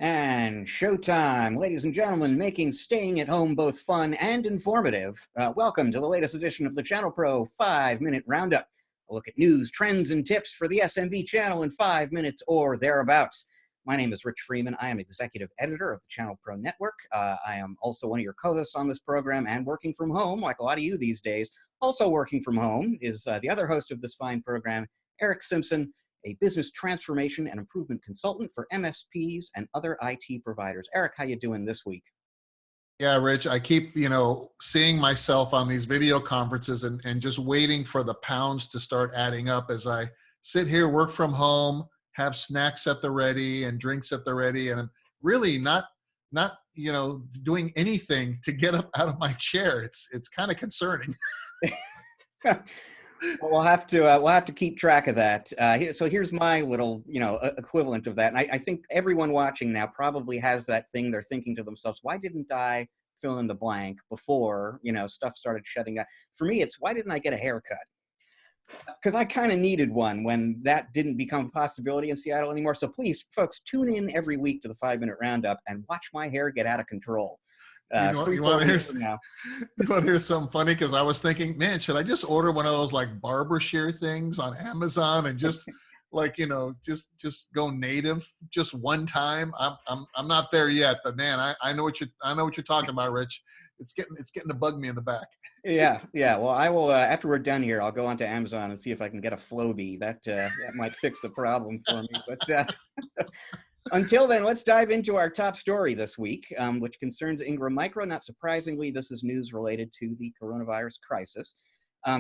And showtime, ladies and gentlemen, making staying at home both fun and informative. Welcome to the latest edition of the ChannelPro 5-Minute Roundup. A look at news, trends, and tips for the SMB channel in 5 minutes or thereabouts. My name is Rich Freeman. I am executive editor of the ChannelPro Network. I am also one of your co-hosts on this program and working from home, like a lot of you these days. Also working from home is the other host of this fine program, Eric Simpson, a business transformation and improvement consultant for MSPs and other IT providers. Eric, how you doing this week? Yeah, Rich, I keep, seeing myself on these video conferences and just waiting for the pounds to start adding up as I sit here, work from home, have snacks at the ready and drinks at the ready. And I'm really not doing anything to get up out of my chair. It's kind of concerning. Well, we'll have to keep track of that. So here's my little, equivalent of that. And I think everyone watching now probably has that thing they're thinking to themselves, why didn't I fill in the blank before, stuff started shutting down? For me, it's why didn't I get a haircut? Because I kind of needed one when that didn't become a possibility in Seattle anymore. So please, folks, tune in every week to the 5-Minute Roundup and watch my hair get out of control. You want to hear something funny? Because I was thinking, man, should I just order one of those like barber shear things on Amazon and just just go native just one time? I'm not there yet, but man, I know what you're talking about, Rich. It's getting to bug me in the back. Yeah. Well, I will after we're done here, I'll go onto Amazon and see if I can get a Flowbee. That might fix the problem for me. But until then, let's dive into our top story this week, which concerns Ingram Micro. Not surprisingly, this is news related to the coronavirus crisis.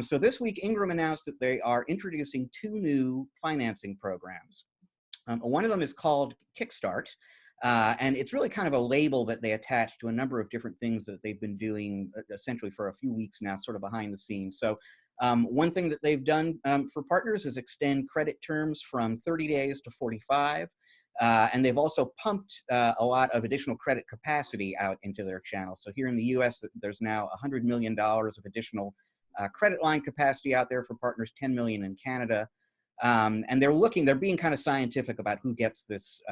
So this week, Ingram announced that they are introducing 2 new financing programs. One of them is called Kickstart, and it's really kind of a label that they attach to a number of different things that they've been doing essentially for a few weeks now, sort of behind the scenes. So one thing that they've done for partners is extend credit terms from 30 days to 45. And they've also pumped a lot of additional credit capacity out into their channel. So here in the US, there's now $100 million of additional credit line capacity out there for partners, 10 million in Canada. And they're being kind of scientific about who gets this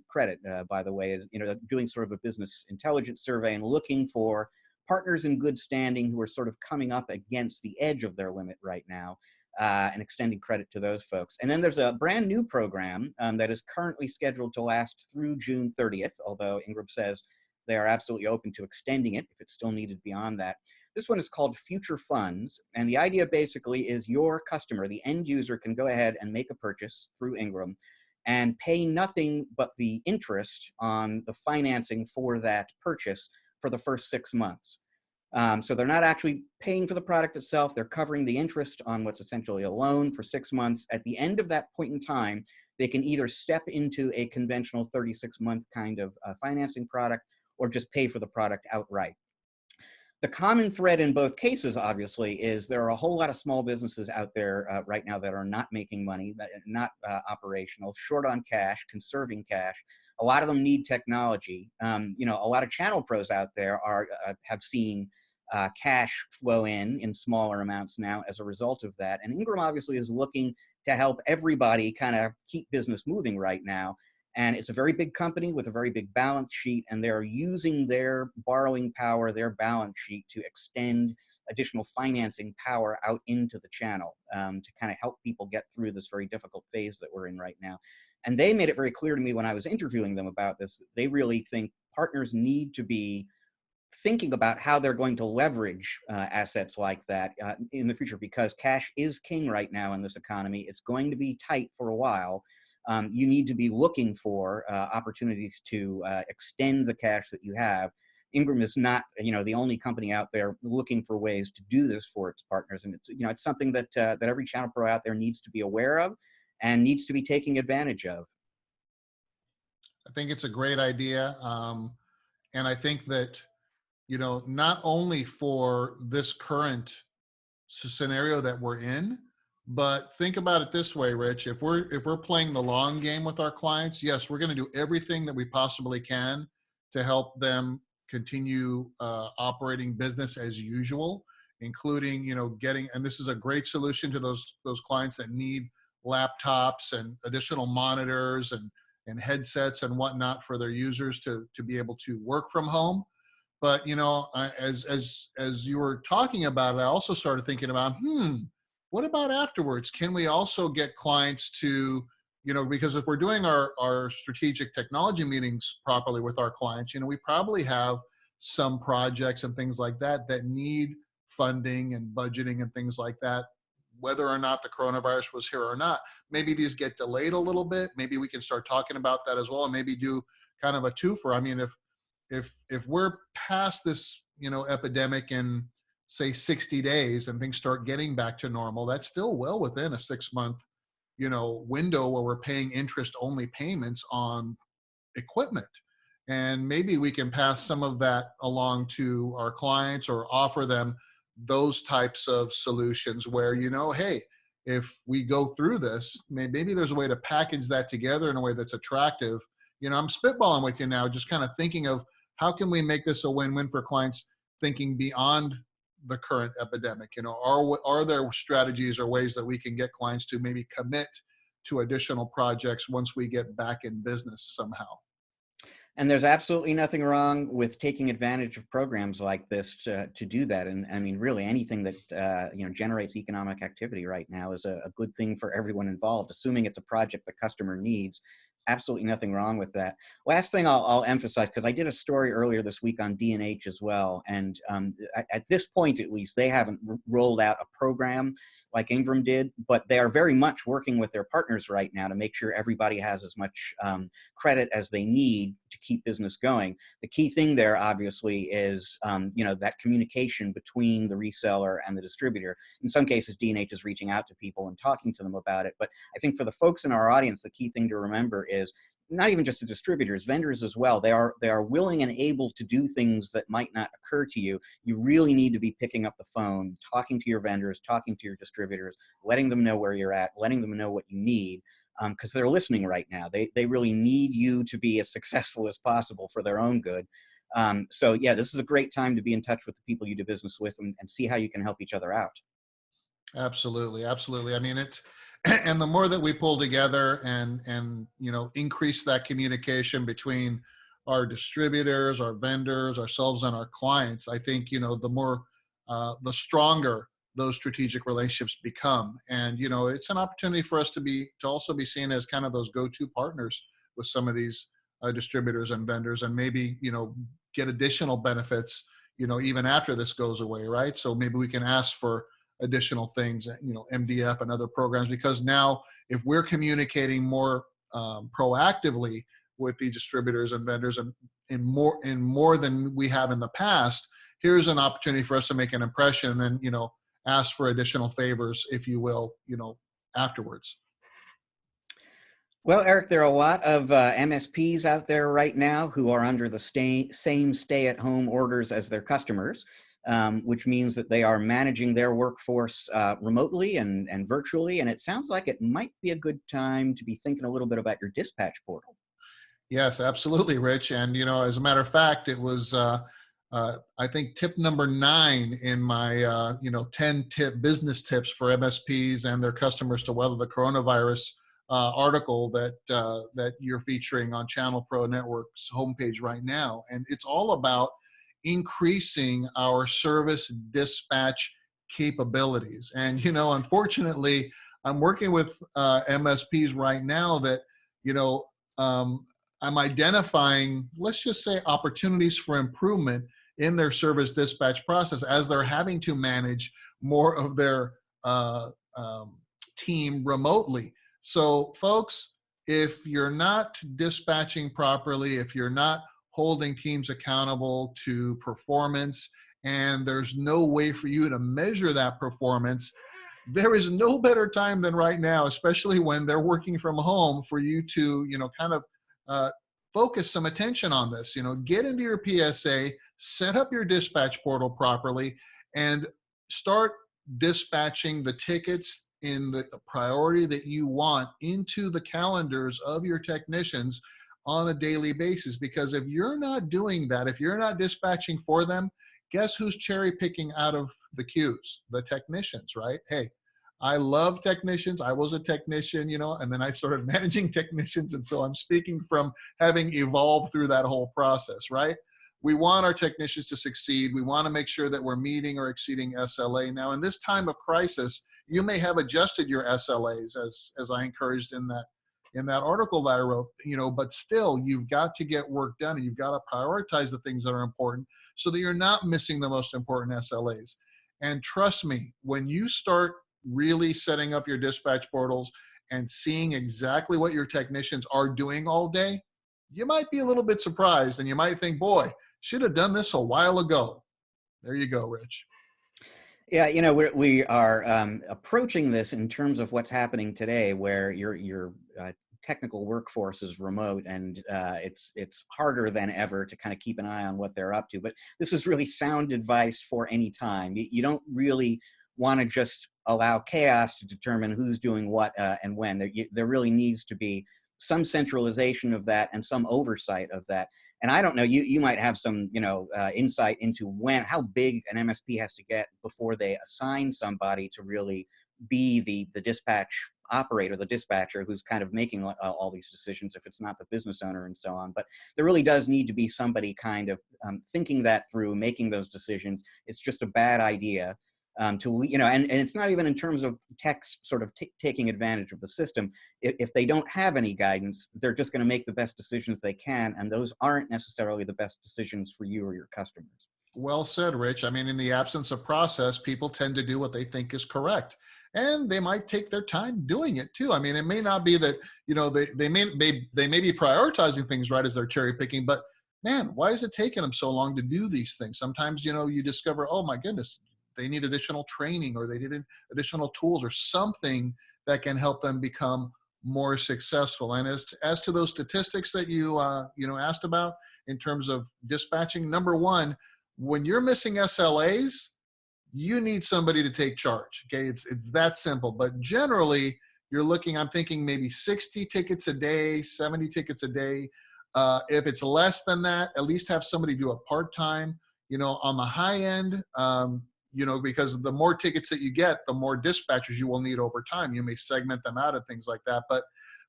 credit, by the way, is, doing sort of a business intelligence survey and looking for partners in good standing who are sort of coming up against the edge of their limit right now. And extending credit to those folks. And then there's a brand new program that is currently scheduled to last through June 30th, although Ingram says they are absolutely open to extending it if it's still needed beyond that. This one is called Future Funds, and the idea basically is your customer, the end user, can go ahead and make a purchase through Ingram and pay nothing but the interest on the financing for that purchase for the first 6 months. So they're not actually paying for the product itself. They're covering the interest on what's essentially a loan for 6 months. At the end of that point in time, they can either step into a conventional 36-month kind of financing product or just pay for the product outright. The common thread in both cases, obviously, is there are a whole lot of small businesses out there right now that are not making money, not operational, short on cash, conserving cash. A lot of them need technology. A lot of channel pros out there have seen cash flow in smaller amounts now as a result of that. And Ingram obviously is looking to help everybody kind of keep business moving right now. And it's a very big company with a very big balance sheet, and they're using their borrowing power, their balance sheet, to extend additional financing power out into the channel to kind of help people get through this very difficult phase that we're in right now. And they made it very clear to me when I was interviewing them about this, they really think partners need to be thinking about how they're going to leverage assets like that in the future, because cash is king right now in this economy. It's going to be tight for a while. You need to be looking for opportunities to extend the cash that you have. Ingram is not, the only company out there looking for ways to do this for its partners, and it's something that that every channel pro out there needs to be aware of and needs to be taking advantage of. I think it's a great idea, and I think that not only for this current scenario that we're in, but think about it this way, Rich. If we're playing the long game with our clients, yes, we're going to do everything that we possibly can to help them continue operating business as usual, including getting. And this is a great solution to those clients that need laptops and additional monitors and and headsets and whatnot for their users to be able to work from home. But as you were talking about it, I also started thinking about, what about afterwards? Can we also get clients to, because if we're doing our strategic technology meetings properly with our clients, we probably have some projects and things like that that need funding and budgeting and things like that, whether or not the coronavirus was here or not. Maybe these get delayed a little bit. Maybe we can start talking about that as well, and maybe do kind of a twofer. I mean, if we're past this, epidemic in say 60 days and things start getting back to normal, that's still well within a 6-month, window where we're paying interest only payments on equipment. And maybe we can pass some of that along to our clients or offer them those types of solutions where, hey, if we go through this, maybe there's a way to package that together in a way that's attractive. I'm spitballing with you now, just kind of thinking of how can we make this a win-win for clients thinking beyond the current epidemic. Are there strategies or ways that we can get clients to maybe commit to additional projects once we get back in business somehow? And there's absolutely nothing wrong with taking advantage of programs like this to do that. And I mean, really anything that, generates economic activity right now is a good thing for everyone involved, assuming it's a project the customer needs. Absolutely nothing wrong with that. Last thing I'll emphasize, because I did a story earlier this week on D&H as well. And at this point, at least, they haven't rolled out a program like Ingram did, but they are very much working with their partners right now to make sure everybody has as much credit as they need to keep business going. The key thing there, obviously, is that communication between the reseller and the distributor. In some cases, D&H is reaching out to people and talking to them about it. But I think for the folks in our audience, the key thing to remember is not even just the distributors, vendors as well. They are willing and able to do things that might not occur to you. You really need to be picking up the phone, talking to your vendors, talking to your distributors, letting them know where you're at, letting them know what you need, because they're listening right now. They really need you to be as successful as possible for their own good. So yeah, this is a great time to be in touch with the people you do business with and see how you can help each other out. Absolutely. Absolutely. I mean, and the more that we pull together and increase that communication between our distributors, our vendors, ourselves, and our clients, I think, the stronger those strategic relationships become. And, it's an opportunity for us to also be seen as kind of those go-to partners with some of these distributors and vendors, and maybe, get additional benefits, even after this goes away, right? So maybe we can ask for additional things, MDF and other programs, because now if we're communicating more proactively with the distributors and vendors and in more than we have in the past, here's an opportunity for us to make an impression and ask for additional favors, if you will, afterwards. Well, Eric, there are a lot of MSPs out there right now who are under the same stay-at-home orders as their customers, which means that they are managing their workforce remotely and virtually. And it sounds like it might be a good time to be thinking a little bit about your dispatch portal. Yes, absolutely, Rich. And, as a matter of fact, it was, I think, tip number 9 in my, 10 business tips for MSPs and their customers to weather the coronavirus article that you're featuring on ChannelPro Network's homepage right now. And it's all about increasing our service dispatch capabilities. And, unfortunately, I'm working with MSPs right now that, I'm identifying, let's just say, opportunities for improvement in their service dispatch process as they're having to manage more of their team remotely. So folks, if you're not dispatching properly, if you're not holding teams accountable to performance, and there's no way for you to measure that performance, there is no better time than right now, especially when they're working from home, for you to, kind of focus some attention on this. Get into your PSA, set up your dispatch portal properly, and start dispatching the tickets in the priority that you want into the calendars of your technicians on a daily basis. Because if you're not doing that, if you're not dispatching for them, guess who's cherry picking out of the queues? The technicians, right? Hey, I love technicians. I was a technician, and then I started managing technicians. And so I'm speaking from having evolved through that whole process, right? We want our technicians to succeed. We want to make sure that we're meeting or exceeding SLA. Now, in this time of crisis, you may have adjusted your SLAs as I encouraged in that article that I wrote, but still you've got to get work done, and you've got to prioritize the things that are important so that you're not missing the most important SLAs. And trust me, when you start really setting up your dispatch portals and seeing exactly what your technicians are doing all day, you might be a little bit surprised, and you might think, boy, should have done this a while ago. There you go, Rich. Yeah, we are approaching this in terms of what's happening today, where your technical workforce is remote, and it's harder than ever to kind of keep an eye on what they're up to. But this is really sound advice for any time. You don't really want to just allow chaos to determine who's doing what and when. There really needs to be some centralization of that and some oversight of that. And I don't know, you might have some, insight into how big an MSP has to get before they assign somebody to really be the dispatch operator, the dispatcher who's kind of making all these decisions if it's not the business owner and so on. But there really does need to be somebody kind of thinking that through, making those decisions. It's just a bad idea. And it's not even in terms of techs sort of taking advantage of the system. If they don't have any guidance, they're just going to make the best decisions they can, and those aren't necessarily the best decisions for you or your customers. Well said, Rich. I mean, in the absence of process, people tend to do what they think is correct, and they might take their time doing it too. I mean, it may not be that they may be prioritizing things right as they're cherry picking, but man, why is it taking them so long to do these things? Sometimes you discover, oh my goodness, they need additional training, or they need additional tools or something that can help them become more successful. And as to those statistics that you asked about in terms of dispatching, number one, when you're missing SLAs, you need somebody to take charge. Okay, it's that simple. But generally, I'm thinking maybe 60 tickets a day, 70 tickets a day. If it's less than that, at least have somebody do it part-time. On the high end, because the more tickets that you get, the more dispatchers you will need over time. You may segment them out and things like that. But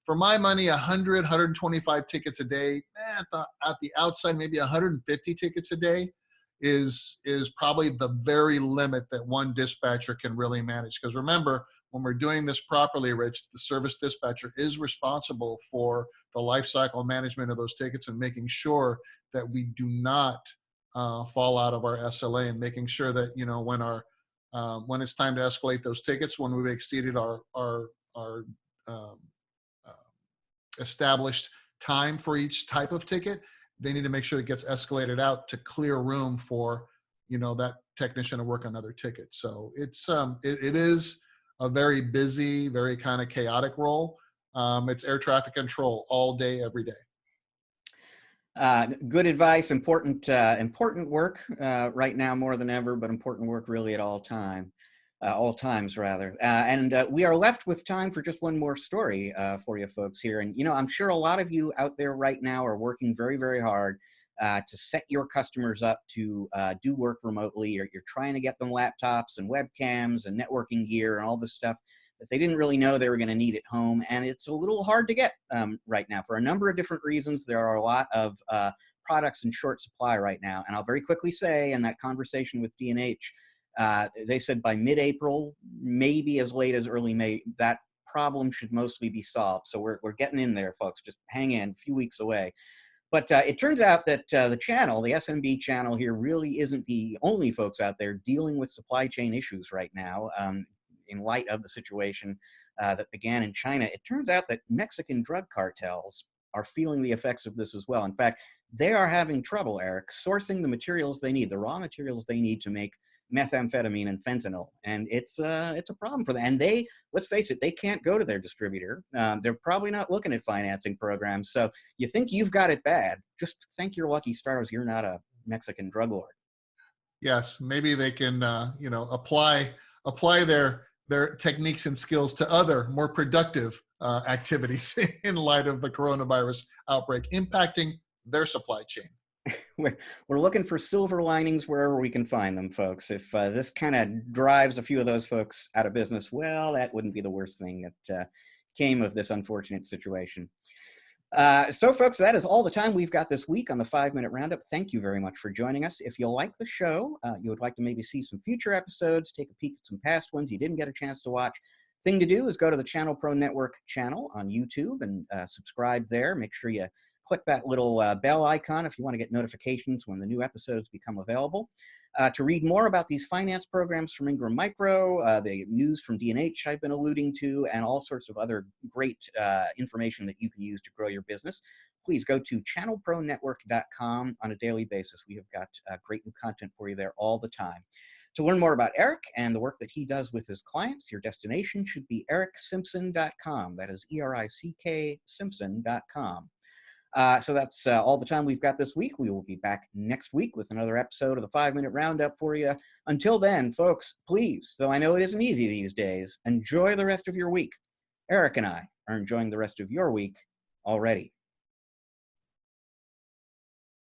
for my money, 100, 125 tickets a day, at the outside, maybe 150 tickets a day is probably the very limit that one dispatcher can really manage. Because remember, when we're doing this properly, Rich, the service dispatcher is responsible for the life cycle management of those tickets and making sure that we do not fall out of our SLA, and making sure that when it's time to escalate those tickets, when we've exceeded our established time for each type of ticket, they need to make sure it gets escalated out to clear room for that technician to work on another ticket. So it is a very busy, very kind of chaotic role. It's air traffic control all day, every day. Good advice. Important work right now more than ever, but important work really at all times rather. And we are left with time for just one more story for you folks here. And I'm sure a lot of you out there right now are working very, very hard to set your customers up to do work remotely. You're trying to get them laptops and webcams and networking gear and all this stuff that they didn't really know they were going to need at home. And it's a little hard to get right now for a number of different reasons. There are a lot of products in short supply right now. And I'll very quickly say, in that conversation with D&H, they said by mid-April, maybe as late as early May, that problem should mostly be solved. So we're getting in there, folks. Just hang in, a few weeks away. But it turns out that the SMB channel here, really isn't the only folks out there dealing with supply chain issues right now. In light of the situation that began in China, it turns out that Mexican drug cartels are feeling the effects of this as well. In fact, they are having trouble, Eric, sourcing the materials they need, the raw materials they need to make methamphetamine and fentanyl. And it's a problem for them. And let's face it, they can't go to their distributor. They're probably not looking at financing programs. So you think you've got it bad, just thank your lucky stars you're not a Mexican drug lord. Yes, maybe they can, apply their techniques and skills to other more productive activities in light of the coronavirus outbreak impacting their supply chain. we're looking for silver linings wherever we can find them, folks. If this kind of drives a few of those folks out of business, well, that wouldn't be the worst thing that came of this unfortunate situation. So, folks, that is all the time we've got this week on the 5-Minute Roundup. Thank you very much for joining us. If you like the show, you would like to maybe see some future episodes, take a peek at some past ones you didn't get a chance to watch, thing to do is go to the ChannelPro Network channel on YouTube and subscribe there. Make sure you click that little bell icon if you want to get notifications when the new episodes become available. To read more about these finance programs from Ingram Micro, the news from D&H I've been alluding to, and all sorts of other great information that you can use to grow your business, please go to channelpronetwork.com on a daily basis. We have got great new content for you there all the time. To learn more about Eric and the work that he does with his clients, your destination should be ericksimpson.com. That is ERICK Simpson.com. So that's all the time we've got this week. We will be back next week with another episode of the 5-Minute Roundup for you. Until then, folks, please, though I know it isn't easy these days, enjoy the rest of your week. Eric and I are enjoying the rest of your week already.